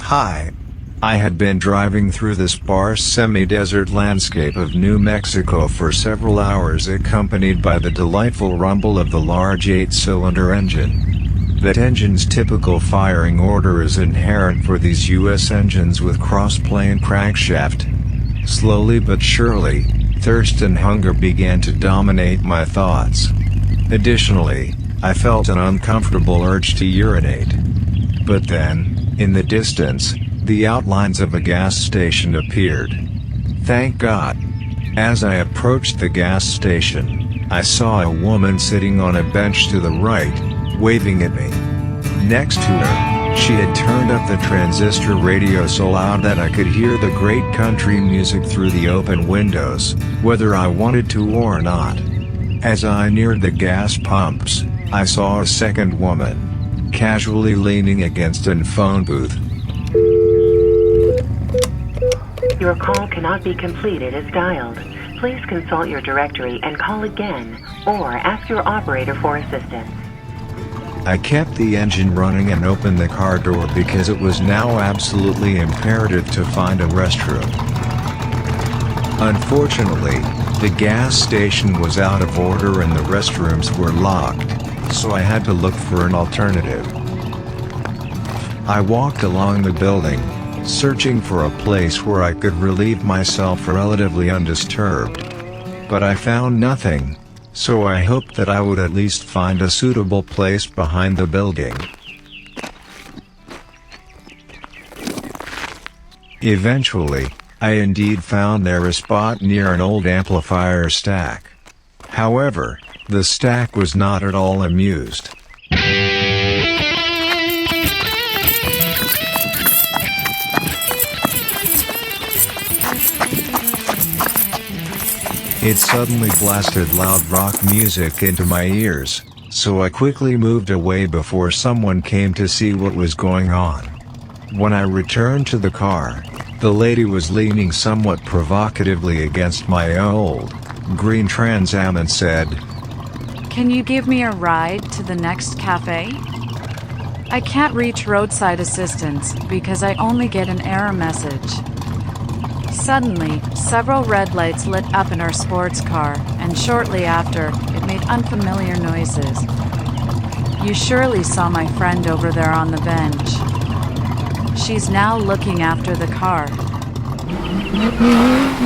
Hi. I had been driving through the sparse semi-desert landscape of New Mexico for several hours, accompanied by the delightful rumble of the large 8-cylinder engine. That engine's typical firing order is inherent for these U.S. engines with cross-plane crankshaft. Slowly but surely, thirst and hunger began to dominate my thoughts. Additionally, I felt an uncomfortable urge to urinate. But then, in the distance, the outlines of a gas station appeared. Thank God. As I approached the gas station, I saw a woman sitting on a bench to the right, waving at me. Next to her, she had turned up the transistor radio so loud that I could hear the great country music through the open windows, whether I wanted to or not. As I neared the gas pumps, I saw a second woman, casually leaning against a phone booth. Your call cannot be completed as dialed. Please consult your directory and call again, or ask your operator for assistance. I kept the engine running and opened the car door because it was now absolutely imperative to find a restroom. Unfortunately, the gas station was out of order and the restrooms were locked, so I had to look for an alternative. I walked along the building, searching for a place where I could relieve myself relatively undisturbed. But I found nothing, so I hoped that I would at least find a suitable place behind the building. Eventually, I indeed found there a spot near an old amplifier stack. However, the stack was not at all amused. It suddenly blasted loud rock music into my ears, so I quickly moved away before someone came to see what was going on. When I returned to the car, the lady was leaning somewhat provocatively against my old, green Trans Am and said, "Can you give me a ride to the next cafe? I can't reach roadside assistance because I only get an error message." Suddenly, several red lights lit up in our sports car, and shortly after, it made unfamiliar noises. You surely saw my friend over there on the bench. She's now looking after the car.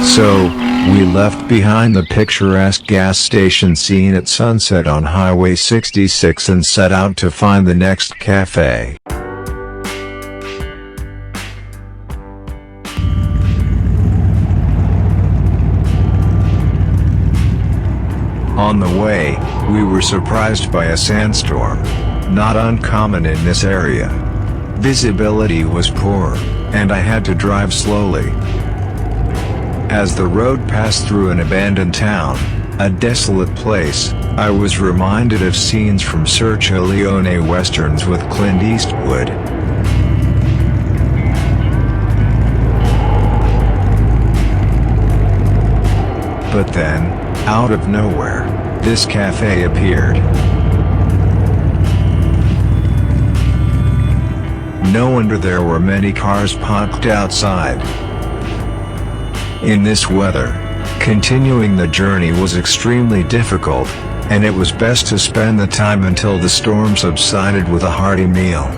So, we left behind the picturesque gas station scene at sunset on Highway 66 and set out to find the next cafe. On the way, we were surprised by a sandstorm, not uncommon in this area. Visibility was poor, and I had to drive slowly. As the road passed through an abandoned town, a desolate place, I was reminded of scenes from Sergio Leone westerns with Clint Eastwood. But then, out of nowhere, this cafe appeared. No wonder there were many cars parked outside. In this weather, continuing the journey was extremely difficult, and it was best to spend the time until the storm subsided with a hearty meal.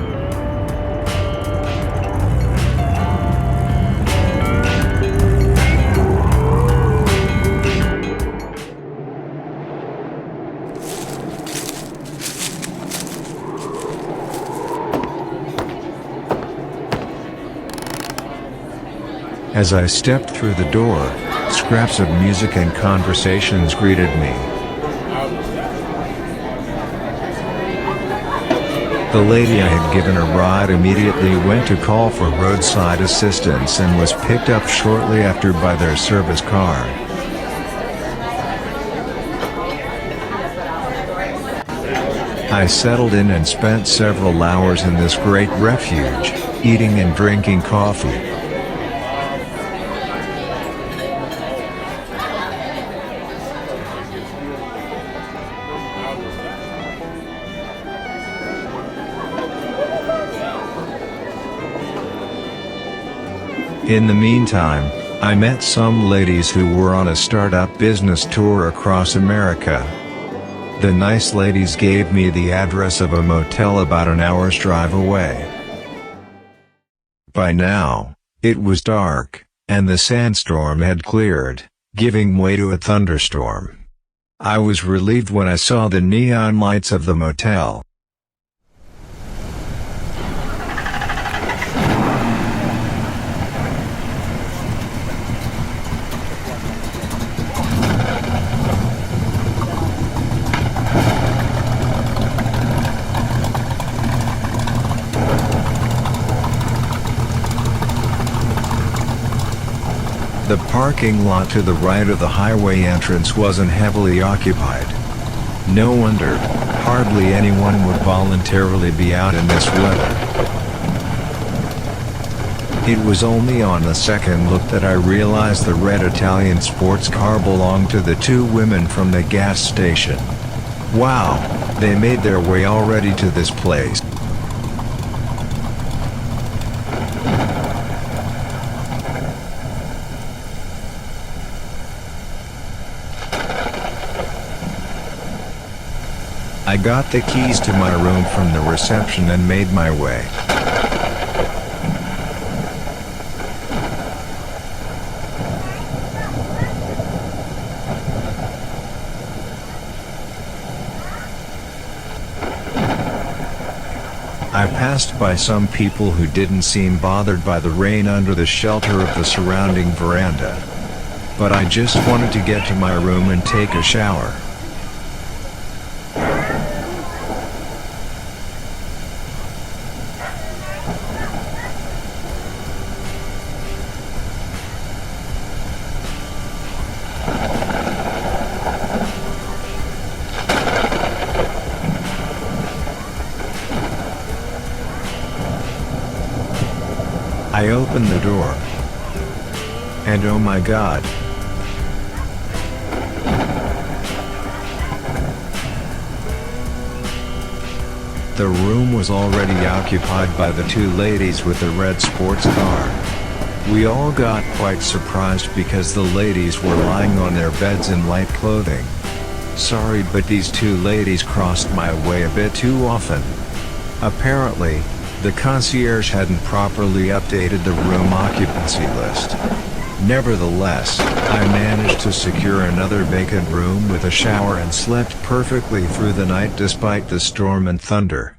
As I stepped through the door, scraps of music and conversations greeted me. The lady I had given a ride immediately went to call for roadside assistance and was picked up shortly after by their service car. I settled in and spent several hours in this great refuge, eating and drinking coffee. In the meantime, I met some ladies who were on a startup business tour across America. The nice ladies gave me the address of a motel about an hour's drive away. By now, it was dark, and the sandstorm had cleared, giving way to a thunderstorm. I was relieved when I saw the neon lights of the motel. The parking lot to the right of the highway entrance wasn't heavily occupied. No wonder, hardly anyone would voluntarily be out in this weather. It was only on the second look that I realized the red Italian sports car belonged to the two women from the gas station. Wow, they made their way already to this place. I got the keys to my room from the reception and made my way. I passed by some people who didn't seem bothered by the rain under the shelter of the surrounding veranda. But I just wanted to get to my room and take a shower. I opened the door. And oh my God. The room was already occupied by the two ladies with the red sports car. We all got quite surprised because the ladies were lying on their beds in light clothing. Sorry, but these two ladies crossed my way a bit too often. Apparently, the concierge hadn't properly updated the room occupancy list. Nevertheless, I managed to secure another vacant room with a shower and slept perfectly through the night despite the storm and thunder.